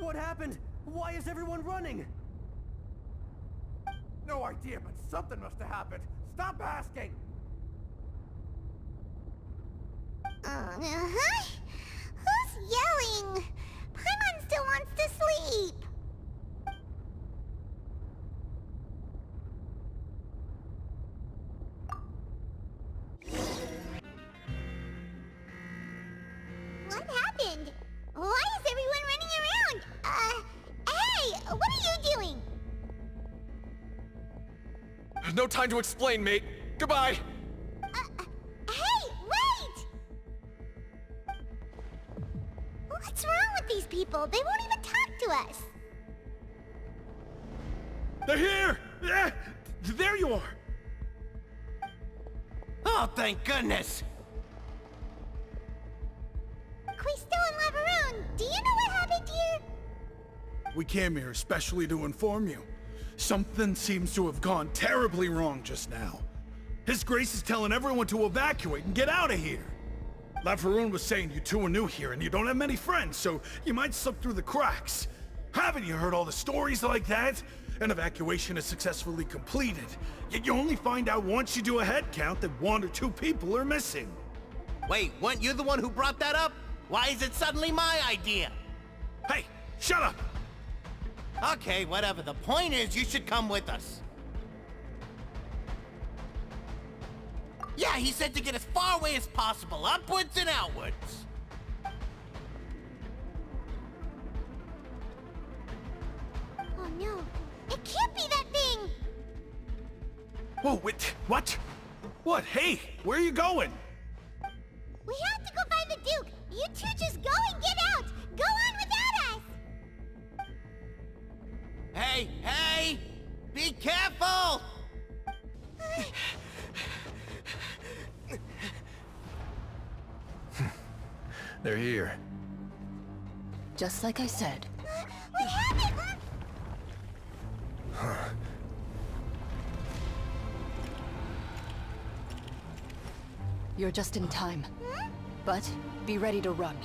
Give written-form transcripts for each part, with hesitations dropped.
What happened? Why is everyone running? No idea, but something must have happened. Stop asking! Who's yelling? Paimon still wants to sleep. What happened? Why is everyone running around? Hey, what are you doing? There's no time to explain, mate. Goodbye! Hey, wait! What's wrong with these people? They won't even talk to us. They're here! There you are! Oh, thank goodness! Quisto and Laveroon, do you know what happened here? We came here especially to inform you. Something seems to have gone terribly wrong just now. His Grace is telling everyone to evacuate and get out of here. Laveroon was saying you two are new here and you don't have many friends, so you might slip through the cracks. Haven't you heard all the stories like that? An evacuation is successfully completed, yet you only find out once you do a head count that 1 or 2 people are missing. Wait, weren't you the one who brought that up? Why is it suddenly my idea? Hey, shut up! Okay, whatever. The point is, you should come with us. Yeah, he said to get as far away as possible, upwards and outwards. Oh no, it can't be that thing! Whoa, wait, what? What? Hey, where are you going? We have to go find the Duke! You two just go and get out! Go on without us! Hey, hey! Be careful! They're here. Just like I said. What happened? You're just in time. But be ready to run.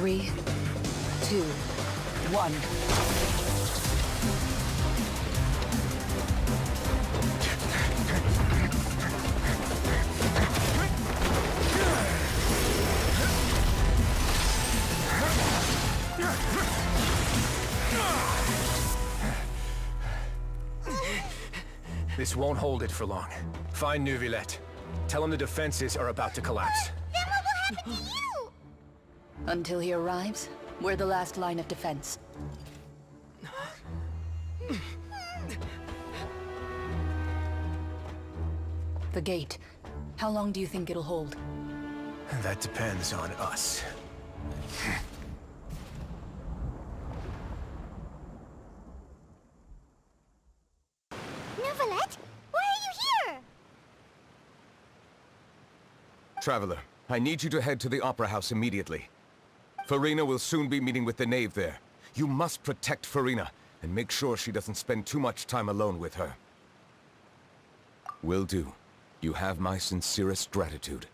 Three, 2, 1. This won't hold it for long. Find Neuvillette. Tell him the defenses are about to collapse. Then what will happen to you? Until he arrives, we're the last line of defense. The gate. How long do you think it'll hold? That depends on us. Neuvillette, why are you here? Traveler, I need you to head to the Opera House immediately. Farina will soon be meeting with the knave there. You must protect Farina, and make sure she doesn't spend too much time alone with her. Will do. You have my sincerest gratitude.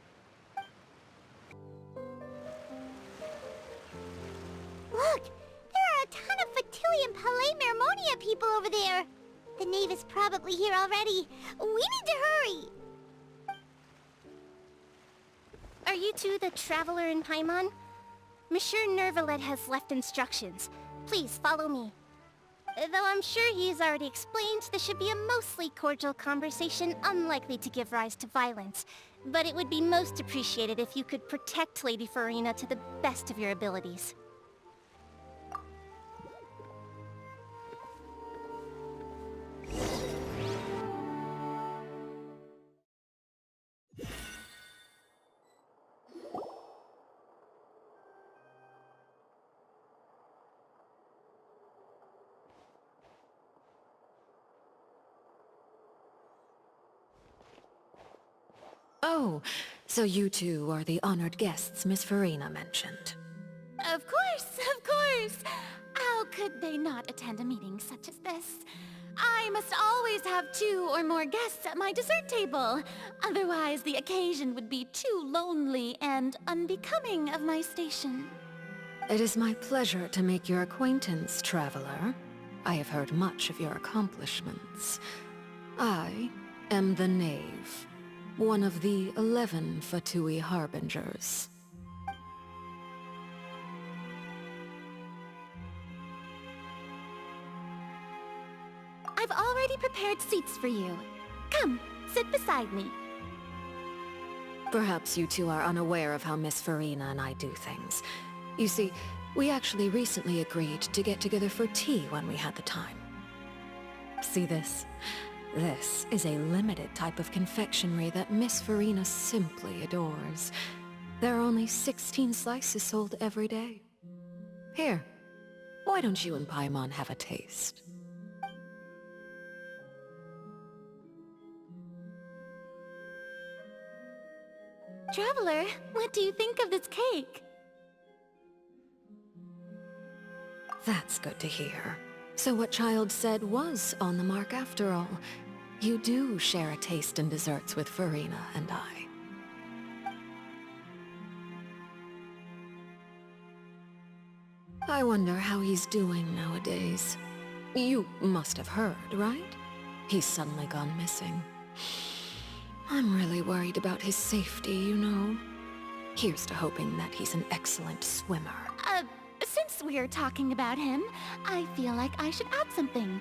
Look, there are a ton of Fatui and Palais Mermonia people over there. The knave is probably here already. We need to hurry. Are you two the traveler in Paimon? Monsieur Neuvillette has left instructions. Please follow me. Though I'm sure he's already explained, this should be a mostly cordial conversation, unlikely to give rise to violence. But it would be most appreciated if you could protect Lady Farina to the best of your abilities. Oh, so you two are the honored guests Miss Farina mentioned. Of course, of course! How could they not attend a meeting such as this? I must always have 2 or more guests at my dessert table. Otherwise, the occasion would be too lonely and unbecoming of my station. It is my pleasure to make your acquaintance, traveler. I have heard much of your accomplishments. I am the Knave, one of the 11 Fatui Harbingers. I've already prepared seats for you. Come, sit beside me. Perhaps you two are unaware of how Miss Farina and I do things. You see, we actually recently agreed to get together for tea when we had the time. See this? This is a limited type of confectionery that Miss Farina simply adores. There are only 16 slices sold every day. Here, why don't you and Paimon have a taste? Traveler, what do you think of this cake? That's good to hear. So what Child said was on the mark after all. You do share a taste in desserts with Farina and I. I wonder how he's doing nowadays. You must have heard, right? He's suddenly gone missing. I'm really worried about his safety, you know. Here's to hoping that he's an excellent swimmer. Since we're talking about him, I feel like I should add something.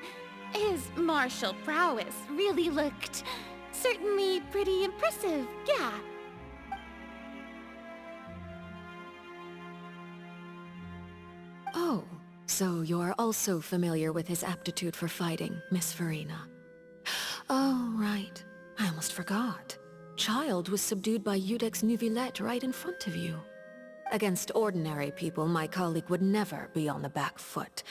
His martial prowess really looked certainly pretty impressive, yeah. Oh, so you're also familiar with his aptitude for fighting, Miss Farina. Oh, right. I almost forgot. Child was subdued by Eudex's Neuvillette right in front of you. Against ordinary people, my colleague would never be on the back foot.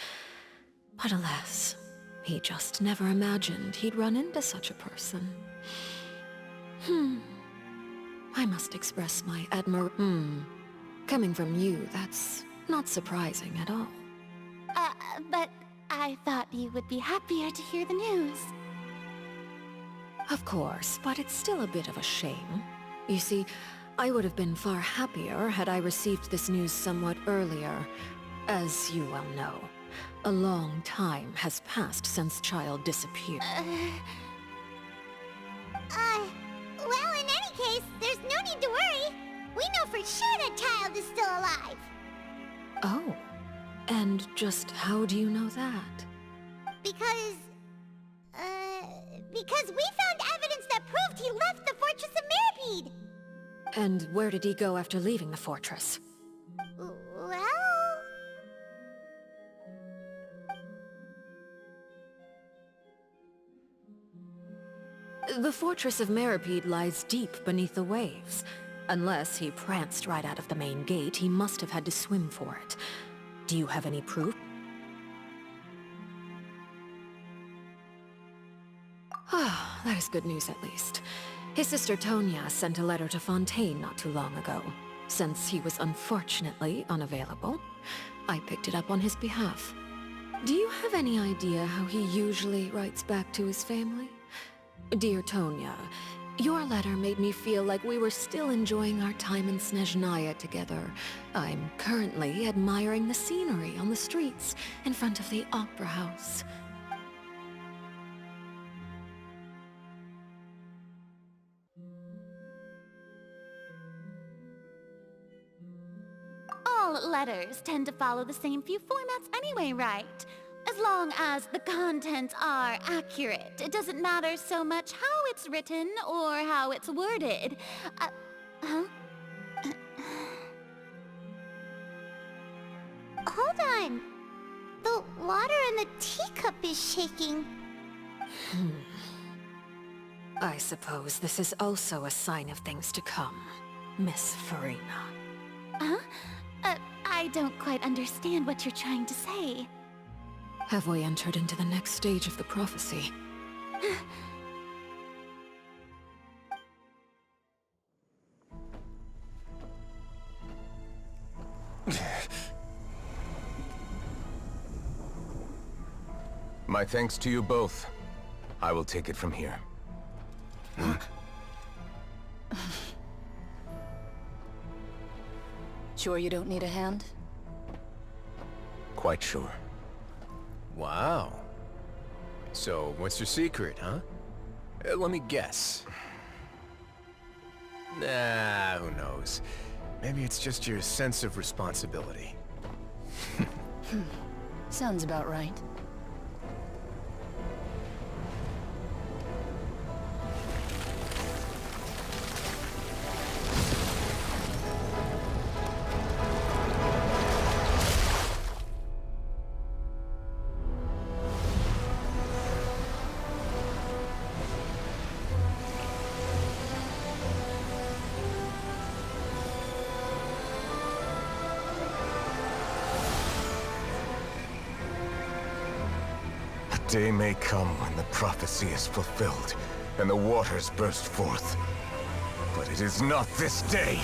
But alas, he just never imagined he'd run into such a person. I must express my Coming from you, that's not surprising at all. But I thought you would be happier to hear the news. Of course, but it's still a bit of a shame. You see, I would have been far happier had I received this news somewhat earlier. As you well know, a long time has passed since Child disappeared. Well, in any case, there's no need to worry. We know for sure that Child is still alive. Oh, and just how do you know that? Because we found evidence that proved he left the Fortress of Mirapede. And where did he go after leaving the fortress? Well... The Fortress of Mirapede lies deep beneath the waves. Unless he pranced right out of the main gate, he must have had to swim for it. Do you have any proof? Ah, that is good news at least. His sister Tonya sent a letter to Fontaine not too long ago. Since he was unfortunately unavailable, I picked it up on his behalf. Do you have any idea how he usually writes back to his family? Dear Tonya, your letter made me feel like we were still enjoying our time in Snezhnaya together. I'm currently admiring the scenery on the streets in front of the Opera House. All letters tend to follow the same few formats anyway, right? As As long as the contents are accurate, it doesn't matter so much how it's written or how it's worded. Huh? Hold on. The water in the teacup is shaking. I suppose this is also a sign of things to come, Miss Farina. Huh? I don't quite understand what you're trying to say. Have we entered into the next stage of the prophecy? My thanks to you both. I will take it from here. Sure you don't need a hand? Quite sure. Wow. So, what's your secret, huh? Let me guess. Nah, who knows? Maybe it's just your sense of responsibility. Sounds about right. A day may come when the prophecy is fulfilled, and the waters burst forth. But it is not this day!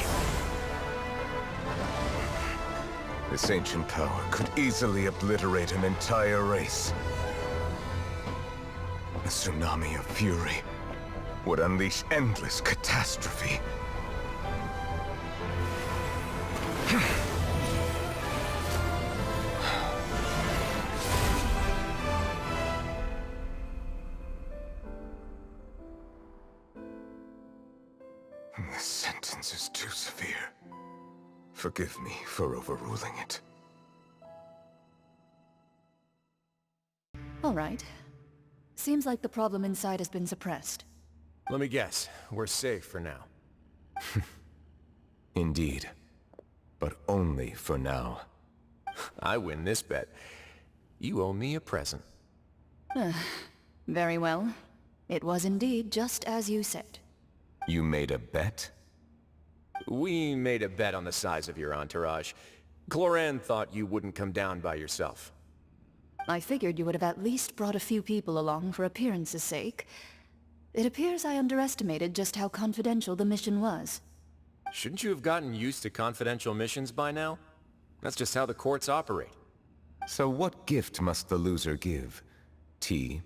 This ancient power could easily obliterate an entire race. A tsunami of fury would unleash endless catastrophe. This sentence is too severe. Forgive me for overruling it. All right. Seems like the problem inside has been suppressed. Let me guess. We're safe for now. Indeed. But only for now. I win this bet. You owe me a present. Very well. It was indeed just as you said. You made a bet? We made a bet on the size of your entourage. Cloran thought you wouldn't come down by yourself. I figured you would have at least brought a few people along for appearance's sake. It appears I underestimated just how confidential the mission was. Shouldn't you have gotten used to confidential missions by now? That's just how the courts operate. So what gift must the loser give? Tea?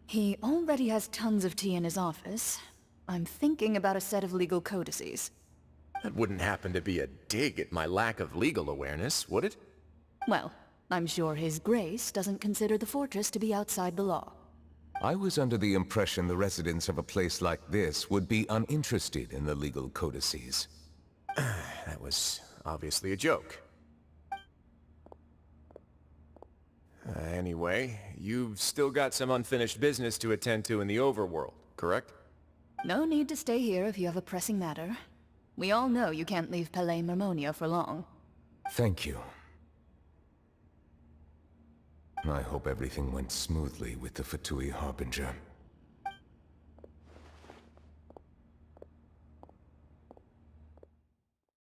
He already has tons of tea in his office. I'm thinking about a set of legal codices. That wouldn't happen to be a dig at my lack of legal awareness, would it? Well, I'm sure His Grace doesn't consider the fortress to be outside the law. I was under the impression the residents of a place like this would be uninterested in the legal codices. That was obviously a joke. Anyway, you've still got some unfinished business to attend to in the overworld, correct? No need to stay here if you have a pressing matter. We all know you can't leave Palais Mermonia for long. Thank you. I hope everything went smoothly with the Fatui Harbinger.